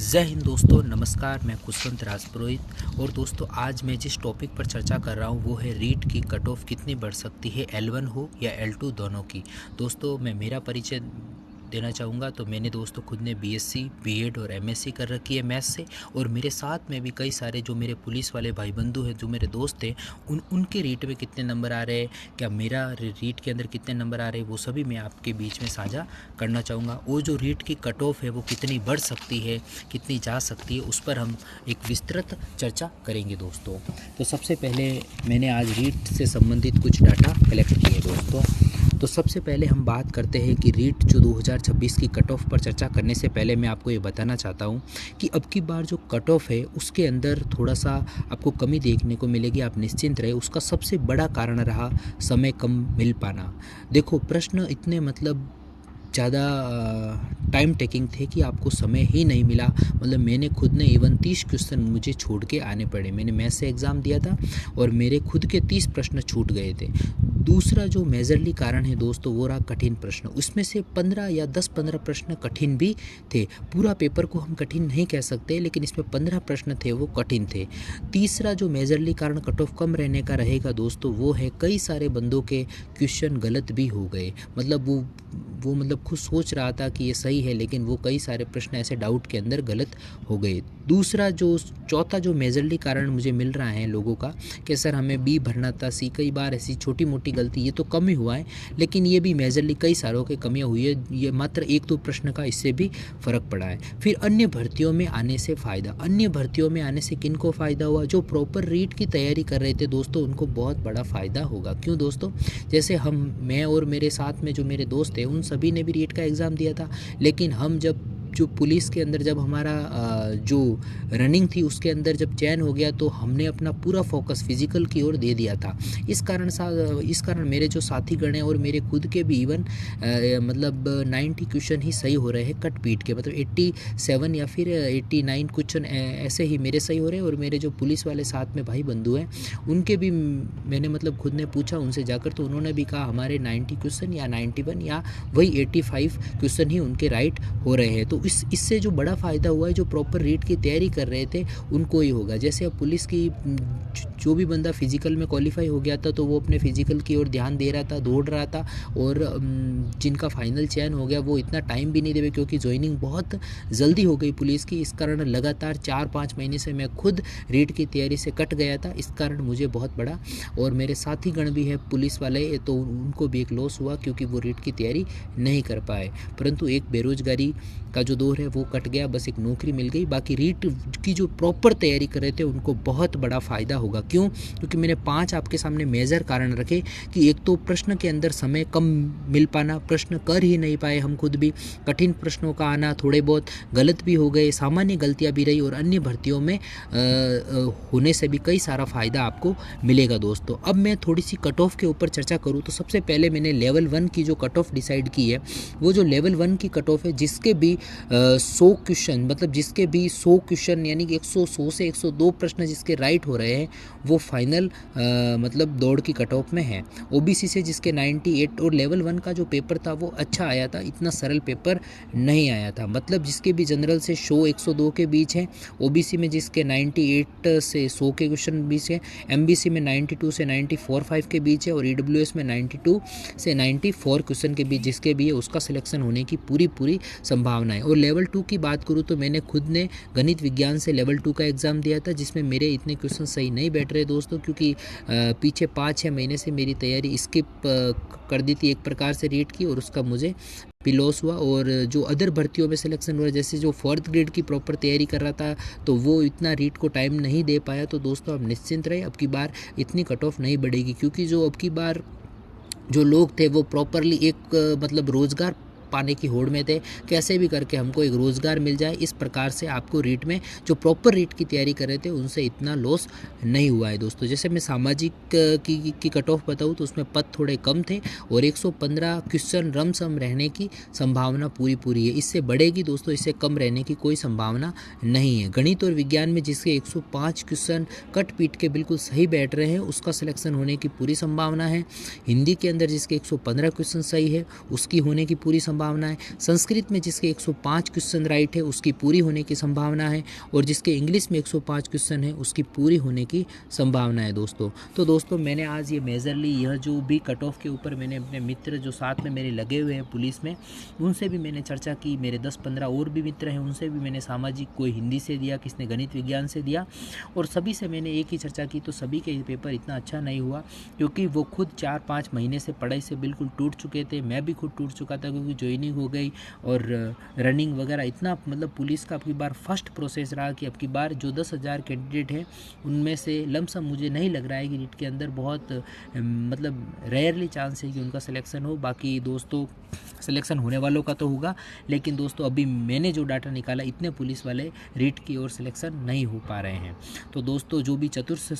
जय हिंद दोस्तों, नमस्कार। मैं खुशवंत राजपुरोहित। और दोस्तों, आज मैं जिस टॉपिक पर चर्चा कर रहा हूँ वो है रीट की कट ऑफ कितनी बढ़ सकती है, L1 हो या L2 दोनों की। दोस्तों, मैं मेरा परिचय देना चाहूँगा तो मैंने दोस्तों खुद ने BSc, B.Ed और MSc कर रखी है मैथ्स से। और मेरे साथ में भी कई सारे जो मेरे पुलिस वाले भाई बंधु हैं, जो मेरे दोस्त हैं, उनके रीट में कितने नंबर आ रहे हैं, क्या मेरा रीट के अंदर कितने नंबर आ रहे हैं, वो सभी मैं आपके बीच में साझा करना चाहूँगा। वो जो रीट की कट ऑफ है वो कितनी बढ़ सकती है, कितनी जा सकती है, उस पर हम एक विस्तृत चर्चा करेंगे दोस्तों। तो सबसे पहले मैंने आज रीट से संबंधित कुछ डाटा कलेक्ट किए दोस्तों। तो सबसे पहले हम बात करते हैं कि रीट जो 2026 की कट ऑफ पर चर्चा करने से पहले मैं आपको ये बताना चाहता हूँ कि अब की बार जो कट ऑफ है उसके अंदर थोड़ा सा आपको कमी देखने को मिलेगी। आप निश्चिंत रहे। उसका सबसे बड़ा कारण रहा समय कम मिल पाना। देखो, प्रश्न इतने ज़्यादा टाइम टेकिंग थे कि आपको समय ही नहीं मिला। मैंने खुद ने इवन 30 क्वेश्चन मुझे छोड़ के आने पड़े। मैंने मैथ से एग्ज़ाम दिया था और मेरे खुद के 30 प्रश्न छूट गए थे। दूसरा जो मेजरली कारण है दोस्तों वो रहा कठिन प्रश्न। उसमें से 15 या 10-15 प्रश्न कठिन भी थे। पूरा पेपर को हम कठिन नहीं कह सकते, लेकिन इसमें 15 प्रश्न थे वो कठिन थे। तीसरा जो मेजरली कारण कट ऑफ कम रहने का रहेगा दोस्तों वो है कई सारे बंदों के क्वेश्चन गलत भी हो गए। वो खुद सोच रहा था कि ये सही है, लेकिन वो कई सारे प्रश्न ऐसे डाउट के अंदर गलत हो गए। चौथा जो मेजरली कारण मुझे मिल रहा है लोगों का कि सर हमें बी भरना था सी। कई बार ऐसी छोटी मोटी गलती, ये तो कम ही हुआ है, लेकिन ये भी मेजरली कई सारों के कमियां हुई है। ये मात्र 1-2 प्रश्न का इससे भी फ़र्क पड़ा है। फिर अन्य भर्तियों में आने से फ़ायदा। अन्य भर्तियों में आने से किन को फ़ायदा हुआ? जो प्रॉपर रीट की तैयारी कर रहे थे दोस्तों, उनको बहुत बड़ा फ़ायदा होगा। क्यों दोस्तों? जैसे मैं और मेरे साथ में जो मेरे दोस्त थे उन सभी ने भी रीट का एग्ज़ाम दिया था, लेकिन हम जो पुलिस के अंदर जब हमारा जो रनिंग थी उसके अंदर जब चयन हो गया तो हमने अपना पूरा फोकस फिजिकल की ओर दे दिया था। इस कारण मेरे जो साथीगण हैं और मेरे खुद के भी इवन 90 क्वेश्चन ही सही हो रहे हैं कट पीट के। 87 या फिर 89 क्वेश्चन ऐसे ही मेरे सही हो रहे हैं। और मेरे जो पुलिस वाले साथ में भाई बंधु हैं उनके भी मैंने खुद ने पूछा उनसे जाकर, तो उन्होंने भी कहा हमारे 90 क्वेश्चन या 91 या वही 85 क्वेश्चन ही उनके राइट हो रहे हैं। तो इससे जो बड़ा फ़ायदा हुआ है, जो प्रॉपर रीट की तैयारी कर रहे थे उनको ही होगा। जैसे अब पुलिस की जो भी बंदा फिजिकल में क्वालिफाई हो गया था तो वो अपने फिजिकल की ओर ध्यान दे रहा था, दौड़ रहा था। और जिनका फाइनल चयन हो गया वो इतना टाइम भी नहीं देवे, क्योंकि ज्वाइनिंग बहुत जल्दी हो गई पुलिस की। इस कारण लगातार 4-5 महीने से मैं खुद रीट की तैयारी से कट गया था। इस कारण मुझे बहुत बड़ा, और मेरे साथीगण भी है पुलिस वाले, तो उनको भी एक लॉस हुआ क्योंकि वो रीट की तैयारी नहीं कर पाए। परंतु एक बेरोजगारी का जो दौर है वो कट गया, बस एक नौकरी मिल गई। बाकी रीट की जो प्रॉपर तैयारी कर रहे थे उनको बहुत बड़ा फ़ायदा होगा। क्यों? क्योंकि मैंने 5 आपके सामने मेजर कारण रखे कि एक तो प्रश्न के अंदर समय कम मिल पाना, प्रश्न कर ही नहीं पाए हम खुद भी, कठिन प्रश्नों का आना, थोड़े बहुत गलत भी हो गए, सामान्य गलतियाँ भी रही, और अन्य भर्तियों में होने से भी कई सारा फ़ायदा आपको मिलेगा दोस्तों। अब मैं थोड़ी सी कट ऑफ के ऊपर चर्चा करूँ तो सबसे पहले मैंने लेवल 1 की जो कट ऑफ डिसाइड की है, वो जो लेवल 1 की कट ऑफ है जिसके भी 100 क्वेश्चन, जिसके भी 100 क्वेश्चन यानी कि 100 से 102 प्रश्न जिसके राइट हो रहे हैं वो फाइनल दौड़ की कट ऑफ में है। ओबीसी से जिसके 98, और लेवल 1 का जो पेपर था वो अच्छा आया था, इतना सरल पेपर नहीं आया था। जिसके भी जनरल से 100-102 के बीच है, ओबीसी में जिसके 98 से 100 के क्वेश्चन बीच है, एमबीसी में 92 से 94-5 के बीच है, और ईडब्ल्यूएस में 92 से 94 क्वेश्चन के बीच जिसके भी है उसका सिलेक्शन होने की पूरी संभावना है। और लेवल 2 की बात करूँ तो मैंने खुद ने गणित विज्ञान से लेवल 2 का एग्ज़ाम दिया था, जिसमें मेरे इतने क्वेश्चन सही नहीं बैठ रहे दोस्तों, क्योंकि पीछे 5-6 महीने से मेरी तैयारी स्किप कर दी थी एक प्रकार से रीट की, और उसका मुझे भी लॉस हुआ। और जो अदर भर्तियों में सिलेक्शन हुआ, जैसे जो 4th ग्रेड की प्रॉपर तैयारी कर रहा था तो वो इतना रीट को टाइम नहीं दे पाया। तो दोस्तों आप निश्चिंत रहे, अब की बार इतनी कट ऑफ नहीं बढ़ेगी, क्योंकि जो अब की बार जो लोग थे वो प्रॉपरली एक रोज़गार पाने की होड़ में थे, कैसे भी करके हमको एक रोज़गार मिल जाए, इस प्रकार से आपको रीट में जो प्रॉपर रीट की तैयारी कर रहे थे उनसे इतना लॉस नहीं हुआ है दोस्तों। जैसे मैं सामाजिक की कट ऑफ बताऊँ तो उसमें पद थोड़े कम थे और 115 क्वेश्चन रमसम रहने की संभावना पूरी है। इससे बढ़ेगी दोस्तों, इससे कम रहने की कोई संभावना नहीं है। गणित और विज्ञान में जिसके 105 क्वेश्चन कट पीट के बिल्कुल सही बैठ रहे हैं उसका सिलेक्शन होने की पूरी संभावना है। हिंदी के अंदर जिसके 115 क्वेश्चन सही है उसकी होने की पूरी संभावना संभावना है, संस्कृत में जिसके 105 क्वेश्चन राइट है उसकी पूरी होने की संभावना है, और जिसके इंग्लिश में 105 क्वेश्चन है उसकी पूरी होने की संभावना है दोस्तों। तो दोस्तों मैंने आज ये मेजर ली, यह जो भी कट ऑफ के ऊपर मैंने अपने मित्र जो साथ में मेरे लगे हुए हैं पुलिस में, उनसे भी मैंने चर्चा की, मेरे 10-15 और भी मित्र हैं उनसे भी मैंने सामाजिक, कोई हिंदी से दिया, किसने गणित विज्ञान से दिया, और सभी से मैंने एक ही चर्चा की। तो सभी के पेपर इतना अच्छा नहीं हुआ क्योंकि वो खुद 4-5 महीने से पढ़ाई से बिल्कुल टूट चुके थे, मैं भी खुद टूट चुका था क्योंकि ज्वाइनिंग हो गई और रनिंग वगैरह इतना, मतलब पुलिस का अब की बार फर्स्ट प्रोसेस रहा कि अब की बार जो 10,000 कैंडिडेट हैं उनमें से लमसम मुझे नहीं लग रहा है कि नीट के अंदर बहुत मतलब रेयरली चांस है कि उनका सिलेक्शन हो। बाकी दोस्तों सिलेक्शन होने वालों का तो होगा, लेकिन दोस्तों अभी मैंने जो डाटा निकाला इतने पुलिस वाले रीट की ओर सिलेक्शन नहीं हो पा रहे हैं। तो दोस्तों जो भी चतुर्थ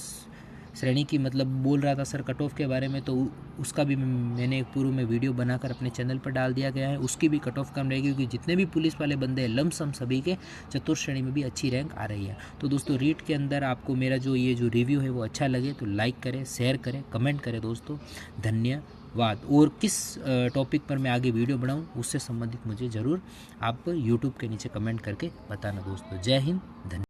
श्रेणी की मतलब बोल रहा था सर कट ऑफ के बारे में, तो उसका भी मैंने एक पूर्व में वीडियो बनाकर अपने चैनल पर डाल दिया गया है, उसकी भी कट ऑफ कम रहेगी क्योंकि जितने भी पुलिस वाले बंदे हैं लमसम सभी के चतुर्थ श्रेणी में भी अच्छी रैंक आ रही है। तो दोस्तों रीट के अंदर आपको मेरा जो ये जो रिव्यू है वो अच्छा लगे तो लाइक करें, शेयर करें, कमेंट करें दोस्तों, धन्यवाद। और किस टॉपिक पर मैं आगे वीडियो बनाऊं उससे संबंधित मुझे ज़रूर आप यूट्यूब के नीचे कमेंट करके बताना दोस्तों। जय हिंद, धन्यवाद।